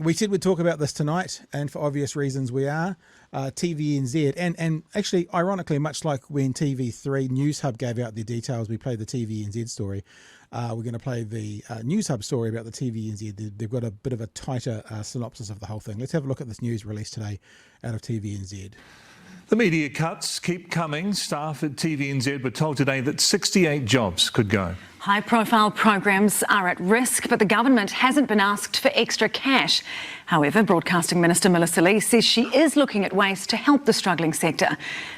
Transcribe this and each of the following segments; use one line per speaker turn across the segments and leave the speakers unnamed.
We said we'd talk about this tonight, and for obvious reasons we are. TVNZ, and actually, ironically, much like when TV3 News Hub gave out their details, we played the TVNZ story. We're going to play the News Hub story about the TVNZ. They've got a bit of a tighter synopsis of the whole thing. Let's have a look at this news release today out of TVNZ.
The media cuts keep coming. Staff at TVNZ were told today that 68 jobs could go.
High-profile programs are at risk, but the government hasn't been asked for extra cash. However, Broadcasting Minister Melissa Lees says she is looking at ways to help the struggling sector.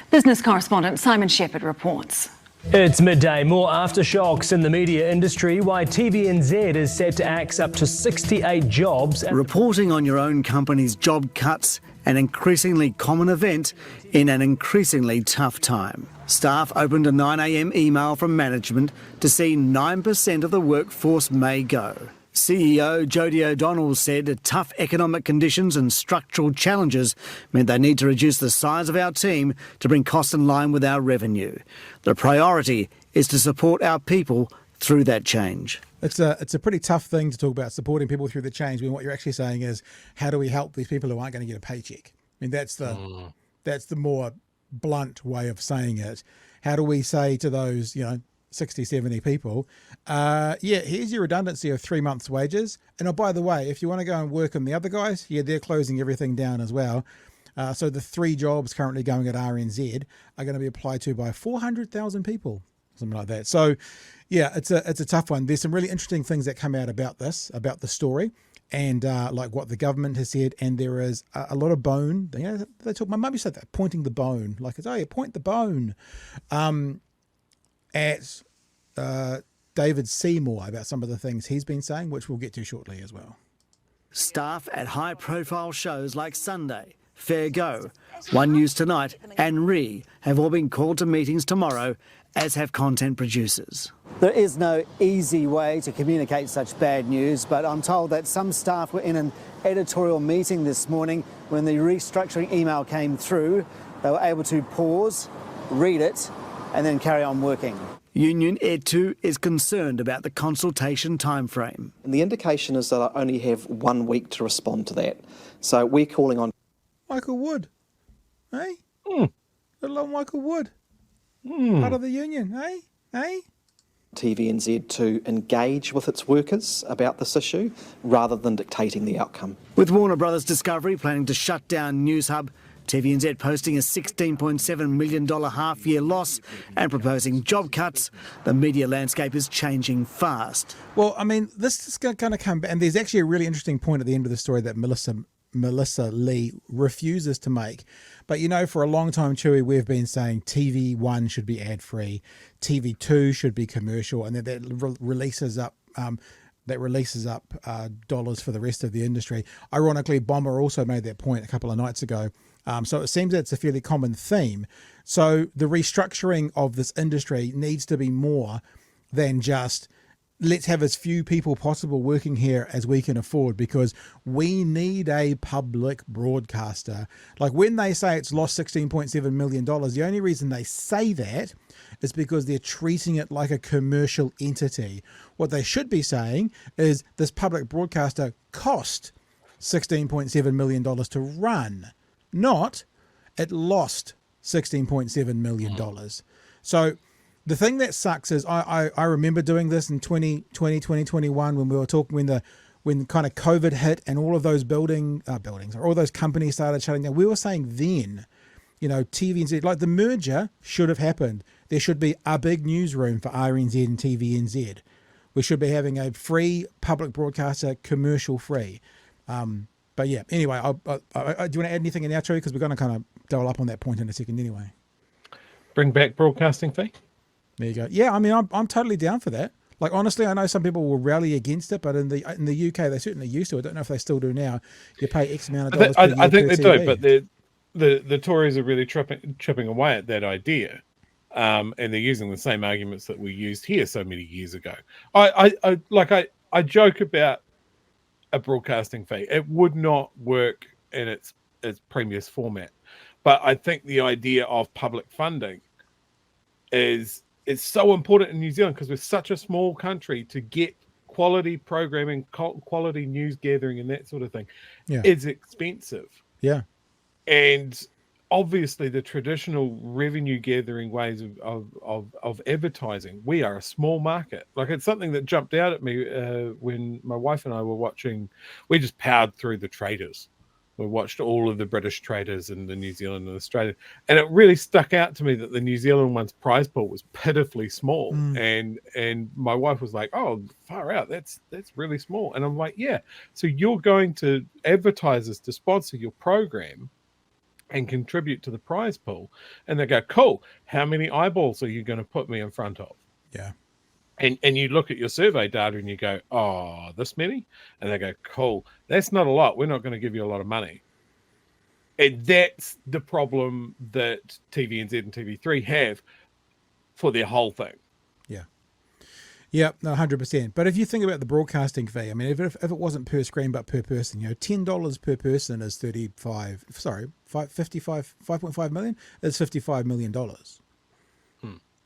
Business correspondent Simon Shepherd reports.
It's midday. More aftershocks in the media industry. Why TVNZ is set to axe up to 68 jobs.
Reporting on your own company's job cuts, an increasingly common event in an increasingly tough time. Staff opened a 9 a.m. email from management to see 9% of the workforce may go. CEO Jodie O'Donnell said tough economic conditions and structural challenges meant they need to reduce the size of our team to bring costs in line with our revenue. The priority is to support our people through that change.
It's a pretty tough thing to talk about, supporting people through the change, when what you're actually saying is, how do we help these people who aren't going to get a paycheck? I mean, that's the more blunt way of saying it. How do we say to those, 60, 70 people, here's your redundancy of 3 months' wages. And oh, by the way, if you want to go and work on the other guys, they're closing everything down as well. So the 3 jobs currently going at RNZ are going to be applied to by 400,000 people, something like that. So, it's a tough one. There's some really interesting things that come out about this, about the story, and like what the government has said. And there is a lot of bone. They talk. My mum used to say that, pointing the bone, like it's point the bone. At David Seymour about some of the things he's been saying, which we'll get to shortly as well.
Staff at high-profile shows like Sunday, Fair Go, One News Tonight and Re have all been called to meetings tomorrow, as have content producers. There is no easy way to communicate such bad news, but I'm told that some staff were in an editorial meeting this morning when the restructuring email came through. They were able to pause, read it, and then carry on working. Union Etu is concerned about the consultation timeframe.
And the indication is that I only have 1 week to respond to that. So we're calling on
Michael Wood, little old Michael Wood, part of the union,
TVNZ to engage with its workers about this issue rather than dictating the outcome.
With Warner Brothers Discovery planning to shut down News Hub, TVNZ posting a $16.7 million half-year loss and proposing job cuts, the media landscape is changing fast.
Well, I mean, this is going to come back, and there's actually a really interesting point at the end of the story that Melissa Lee refuses to make. But, for a long time, Chewy, we've been saying TV1 should be ad-free, TV2 should be commercial, and that releases up dollars for the rest of the industry. Ironically, Bomber also made that point a couple of nights ago. So it seems that it's a fairly common theme. So the restructuring of this industry needs to be more than just let's have as few people possible working here as we can afford, because we need a public broadcaster. Like when they say it's lost $16.7 million, the only reason they say that is because they're treating it like a commercial entity. What they should be saying is this public broadcaster cost $16.7 million to run, not it lost $16.7 million. So the thing that sucks is I remember doing this in 2020, 2021 when we were talking, when kind of COVID hit and all of those all those companies started shutting down. We were saying then, TVNZ, like the merger should have happened. There should be a big newsroom for RNZ and TVNZ. We should be having a free public broadcaster, commercial free. But yeah, anyway, do you want to add anything in the outro? Because we're going to kind of double up on that point in a second anyway.
Bring back broadcasting fee?
There you go. Yeah, I mean, I'm totally down for that. Like, honestly, I know some people will rally against it, but in the UK, they certainly used to. I don't know if they still do now. You pay X amount of dollars per year
I think
per
they
TV.
do, but the Tories are really chipping away at that idea. And they're using the same arguments that we used here so many years ago. I joke about a broadcasting fee. It would not work in its previous format. But I think the idea of public funding is so important in New Zealand because we're such a small country to get quality programming, quality news gathering, and that sort of thing
Yeah.
is expensive.
Yeah.
And obviously, the traditional revenue gathering ways of advertising, we are a small market. Like, it's something that jumped out at me when my wife and I were watching. We just powered through the traders. We watched all of the British traders and the New Zealand and Australia, and it really stuck out to me that the New Zealand one's prize pool was pitifully small. And my wife was like, "Oh, far out! That's really small." And I'm like, "Yeah." So you're going to advertisers to sponsor your program and contribute to the prize pool, and they go, "Cool. How many eyeballs are you going to put me in front of?"
Yeah.
And you look at your survey data and you go, "Oh, this many?" And they go, "Cool. That's not a lot. We're not going to give you a lot of money." And that's the problem that TVNZ and TV3 have for their whole thing.
Yeah. Yeah, no, 100%. But if you think about the broadcasting fee, I mean, if it wasn't per screen but per person, $10 per person is 5.5 million is $55 million.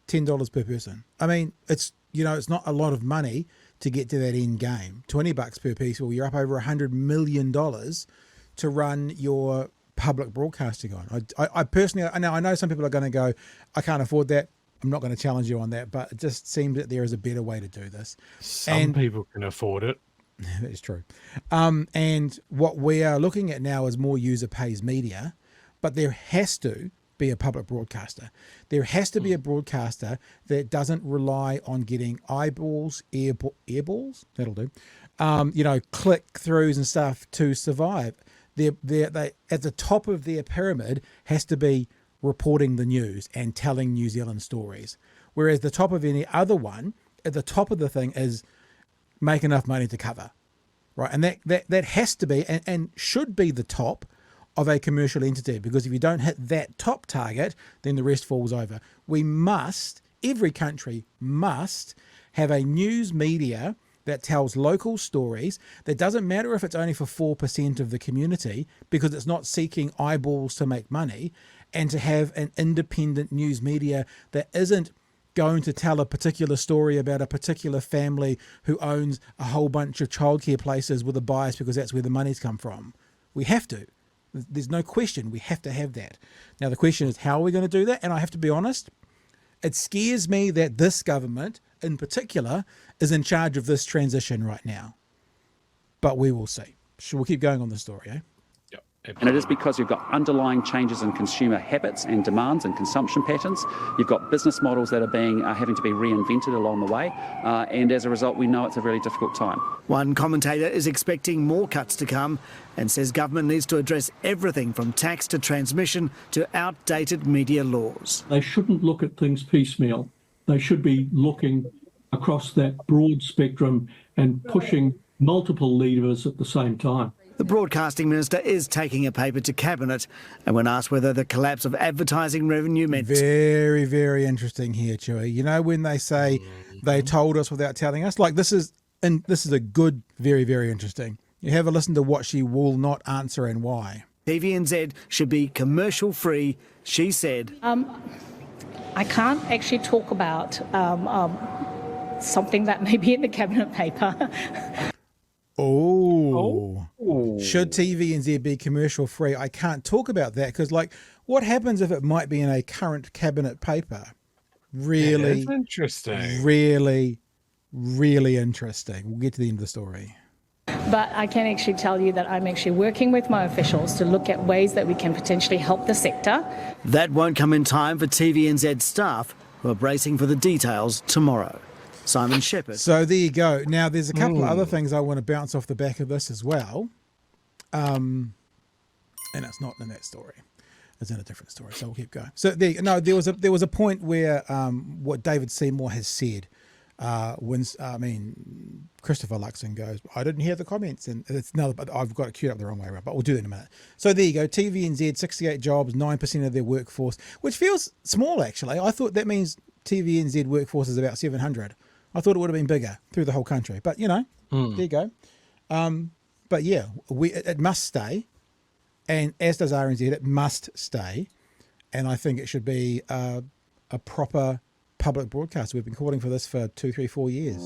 $10 per person. I mean, it's not a lot of money to get to that end game. $20 per piece, well, you're up over $100 million to run your public broadcasting on. I personally, I know some people are going to go, I can't afford that. I'm not going to challenge you on that, but it just seems that there is a better way to do this.
Some people can afford it.
That is true. And what we are looking at now is more user pays media, but there has to be a public broadcaster. There has to be a broadcaster that doesn't rely on getting eyeballs, airballs, that'll do, click-throughs and stuff to survive. They at the top of their pyramid has to be reporting the news and telling New Zealand stories. Whereas the top of any other one, at the top of the thing is make enough money to cover, right? And that has to be and should be the top of a commercial entity, because if you don't hit that top target, then the rest falls over. Every country must have a news media that tells local stories. That doesn't matter if it's only for 4% of the community, because it's not seeking eyeballs to make money, and to have an independent news media that isn't going to tell a particular story about a particular family who owns a whole bunch of childcare places with a bias because that's where the money's come from. We have to. There's no question. We have to have that. Now, the question is, how are we going to do that? And I have to be honest, it scares me that this government in particular is in charge of this transition right now. But we will see. We'll keep going on the story, eh?
And it is because you've got underlying changes in consumer habits and demands and consumption patterns. You've got business models that are having to be reinvented along the way. And as a result, we know it's a really difficult time.
One commentator is expecting more cuts to come and says government needs to address everything from tax to transmission to outdated media laws.
They shouldn't look at things piecemeal. They should be looking across that broad spectrum and pushing multiple levers at the same time.
The Broadcasting Minister is taking a paper to Cabinet, and when asked whether the collapse of advertising revenue meant...
Very, very interesting here, Chewy. You know when they say they told us without telling us? Like, this is a good, very, very interesting. You have a listen to what she will not answer and why.
TVNZ should be commercial-free, she said.
I can't actually talk about something that may be in the Cabinet paper.
Oh. Should TVNZ be commercial free? I can't talk about that because, what happens if it might be in a current Cabinet paper? Really,
that's interesting.
Really, really interesting. We'll get to the end of the story.
But I can actually tell you that I'm actually working with my officials to look at ways that we can potentially help the sector.
That won't come in time for TVNZ staff, who are bracing for the details tomorrow. Simon Shepherd.
So there you go. Now, there's a couple of other things I want to bounce off the back of this as well. And it's not in that story. It's in a different story, so we'll keep going. So there was a point where what David Seymour has said when Christopher Luxon goes, I didn't hear the comments, and it's another, but I've got it queued up the wrong way around, but we'll do that in a minute. So there you go. TVNZ, 68 jobs, 9% of their workforce, which feels small actually. I thought that means TVNZ workforce is about 700. I thought it would have been bigger through the whole country, but there you go. But yeah, it must stay, and as does RNZ, it must stay, and I think it should be a proper public broadcast. We've been calling for this for 2, 3, 4 years.